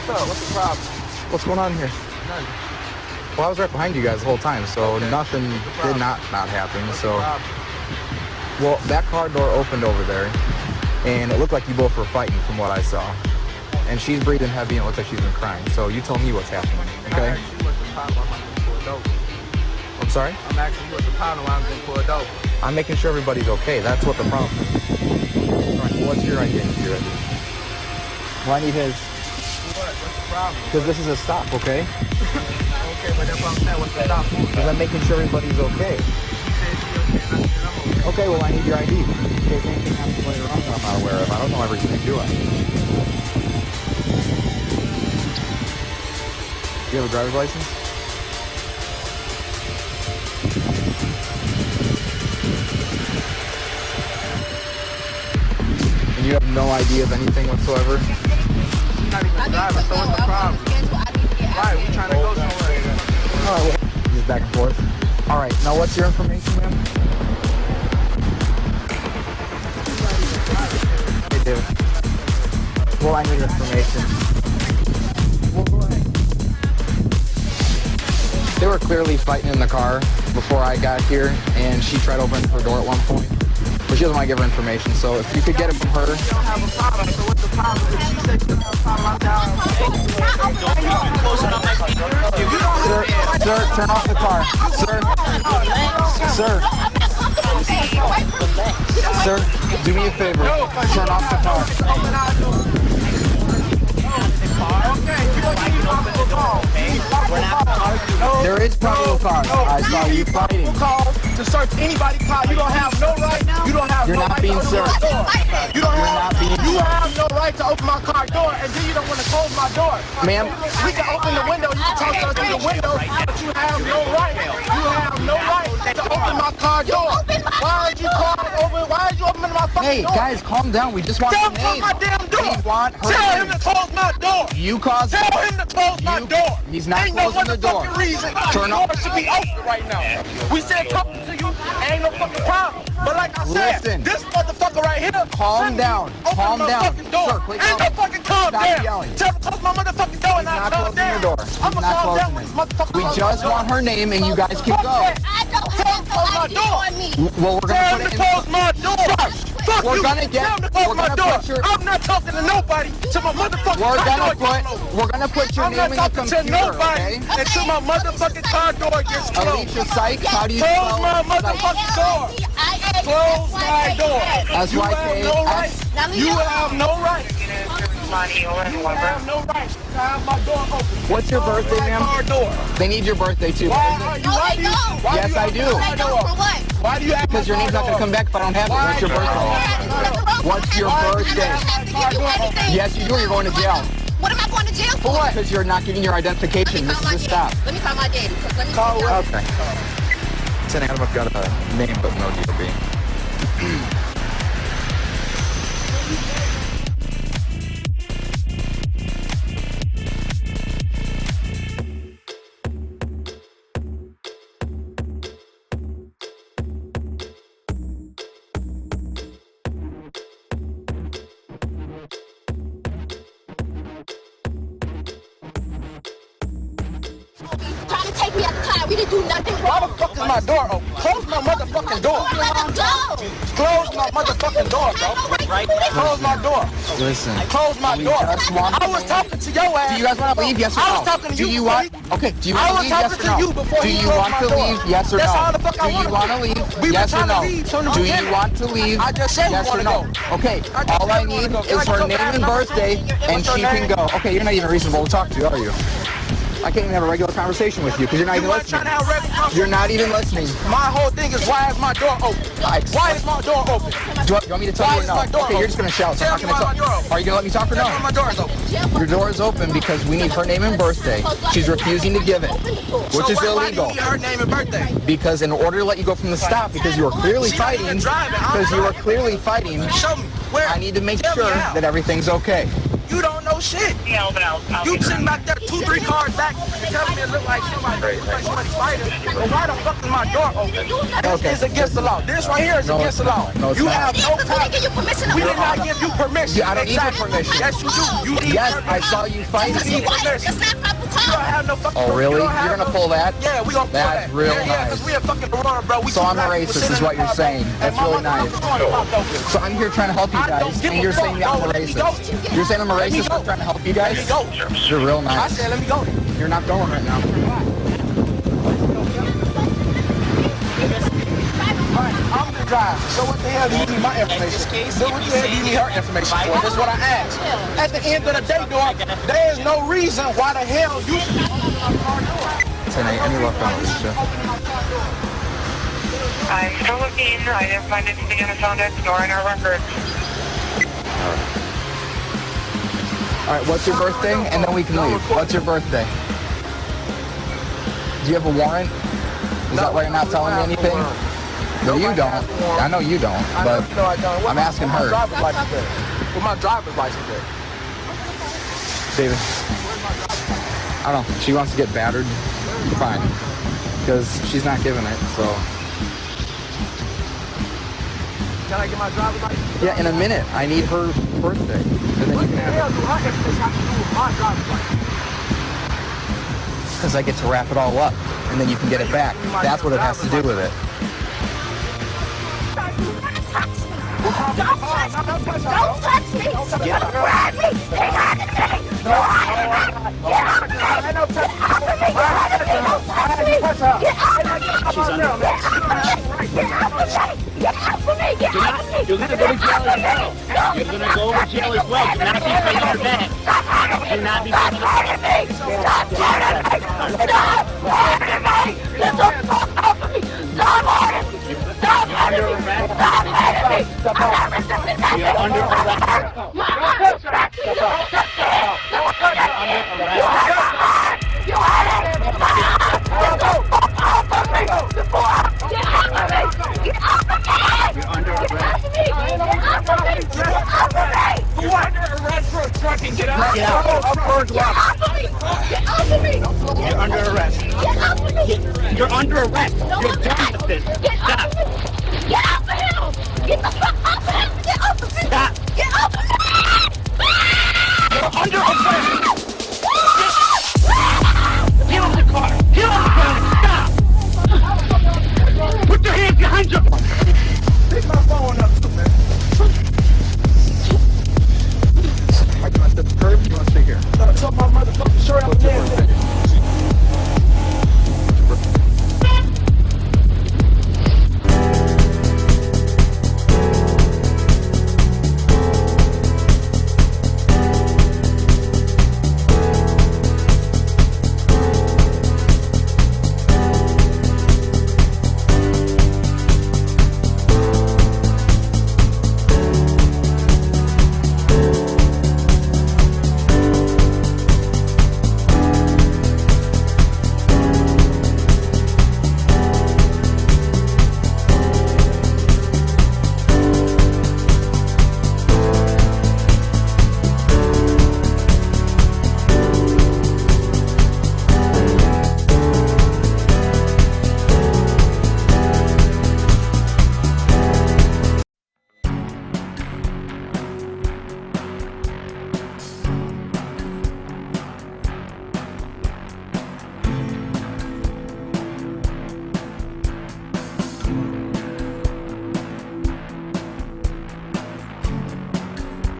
What's up? What's the problem? What's going on here? Nothing. Well, I was right behind you guys the whole time, so Okay. nothing did not happen. What's So, the problem? well, that car door opened over there, and it looked like you both were fighting from what I saw. And she's breathing heavy, and it looked like she's been crying. So you tell me what's happening, okay? I'm asking you what's the problem. I'm not getting pulled over. I'm sorry? I'm asking you what's the problem. Why I'm getting pulled over. I'm making sure everybody's okay. That's what the problem is. All right, what's your ID? Well, I need his, What's the problem? because this is a stop, okay? Okay, but that's what I'm saying. What's the problem? Because I'm making sure everybody's okay. She said she okay, and I said I'm okay. Okay, well, I need your ID. In case anything happens later on that I'm not aware of. I don't know everything, do I? Do you have a driver's license? And you have no idea of anything whatsoever? She's not even driving, so what's the problem? Right, we trying to go somewhere. All right, well, just back and forth. All right, now what's your information, ma'am? They do. Well, I need information. Well, go ahead. They were clearly fighting in the car before I got here, and she tried opening her door at one point. But she doesn't want to give her information, so if you could get it from her. She don't have a problem, so what's the problem? If she said she doesn't have a problem, I'm down. Sir, turn off the car. Sir, do me a favor. Turn off the car. There is probable cause. I saw you fighting. To search anybody's car, you don't have no right. You don't have You're no not right being to open my searched. door. You don't You're have. not being You searched. have no right to open my car door, and then you don't want to close my door. Ma'am. We can open the window. You can talk to us through the window, but you have no right. You have no right to open my car door. Why did you call over? Why did you open my fucking Hey, door? guys, calm down. We just want Tell your him to close name. my damn door. We want her Tell him name. to close my door. You caused it. Tell him to close my You- door. he's not ain't no closing the door. motherfucking reason. Turn the off- door should be open right now. We said talking to you, ain't no fucking problem. But like I said, Listen. this motherfucker right here. Calm shouldn't down. open Calm my down. fucking door. Sir, please ain't no calm- fucking calm Stop down. yelling. Tell him to close my motherfucking door and He's I'll not calm closing down. your door. I'm He's gonna not calm down closing when it. this motherfucker We closes just my want door. her name and you guys can Fuck go. that. I don't Tell him have to close no my ID door. on me. Well, we're Tell gonna him put to it in. close my door. Fuck We're you. gonna get- Tell him to close we're my gonna door. put your- I'm not talking to nobody. To my motherfucking We're car gonna door gets put. closed. We're gonna put your I'm name not in the talking to computer, nobody okay? until my motherfucking car door gets closed. Alicia Sykes, how do you Close spell my Sykes? motherfucking door. Close my door. You have no right. You have no right. You have no right to have my door open. What's your Close birthday, my ma'am? car door. They need your birthday too. Why are you? Why do you? Why Yes, do you I have do. my door? Why do you have Because my your name's car not gonna door? come back if I don't have it. What's your birthday? What's your birthday? Yes, you do. You're going to jail. What am I going to jail for? For what? Because you're not giving your identification. This is a stop. Let me call my daddy. Let me Call call what? Okay. Saying I don't got a name, but no DOB. Trying to take me out the car. We didn't do nothing Why wrong. the fuck is my door open? Close my motherfucking door. Close my motherfucking door, bro. Close my door. Listen. Close my door. just want I was talking to your ass. Do you guys want to leave? Yes or no? I was talking to Do you you before want? Okay. Do you I want to was leave? Yes talking or to no? you before Do you you closed want my to door. leave? Yes or That's no? all the fuck I Do you wanna want to do. leave? We were Yes or trying to no? leave from the Do you beginning. want to leave? I just said we Yes or wanna no? go. Okay. I just All said I we wanna need go. is Can I her go name grab and number birthday, two? and What's her she can name? go. Okay, you're not even reasonable to talk to, are you? I can't even have a regular conversation with you because you're not You even weren't trying listening. to have regular conversation. You're not even listening. My whole thing is why is my door open? Why is my door open? Do you want me to tell Why you or is no? my door Okay, you're open? just gonna shout. So Tell I'm me not why gonna my door talk. open. Are you gonna let me talk or That's why no? my door is open. Your door is open because we need her name and birthday. She's refusing to give it, which is Why do illegal. you need her name and birthday? Because in order to let you go from the stop, because you were clearly She not fighting, even driving. I'm because you were driving. clearly fighting, Show me. Where? I need to make Tell me sure how. that everything's okay. You don't know your shit. Yeah, but I'll You sitting back there 2-3 cars back and telling me it look like somebody fighting. But why the fuck is my door open? This is against the law. This right here is against the law. it's You not. have no We time. didn't give you permission to We did open not the give you permission. Yeah, I don't need your Exactly. permission. Yes, you do. You need Yes, permission. I saw you fighting. That's need why permission. it's not proper You don't car. have no fucking. Oh, really? You don't have You're gonna no- pull that? Yeah, we gonna pull That's that. real Yeah, because nice. we a fucking run, bro. We So two I'm a black people racist, sitting is in what the you're car, saying. bro. That's And my really motherfucker's nice. door locked open. So I'm here trying to help you I don't guys, give and a you're fuck. saying that I'm a No, let me go. racist. You're saying I'm a Let me racist go. for trying to help you Let guys? me go. You're real I nice. said, let me go. You're not going right now. I'm the driver. So what the hell do you need my information? So what the hell do you need her information for? That's what I asked. At the end of the day, dog, there is no reason why the hell you should open my car door. Tonight, any luck on Alicia? I'm still looking. I didn't find anything in the phone next door in our records. All right, what's your birthday? And then we can leave. What's your birthday? Do you have a warrant? Is that why you're not telling me anything? No, you don't. I know you don't, but No, I don't. I'm asking her. With my driver's license there. David, I don't know. She wants to get battered. Fine. Because she's not giving it, so. Can I get my driver's license? Yeah, in a minute. I need her birthday. And then you What can the have hell it. do her information have to do with my driver's license? Because I get to wrap it all up. And then you can get it back. That's what it has to do with it. Don't touch me! Don't touch me! Don't grab me! Get out of me! Get out of me! You're gonna go to jail as well. You're gonna go to jail as well. Do not be fighting your back. Do not be fighting your back. You're under arrest. Get out. You're under arrest. You're under arrest. You're done with this. Stop. Get off of him! Get the fuck off of him!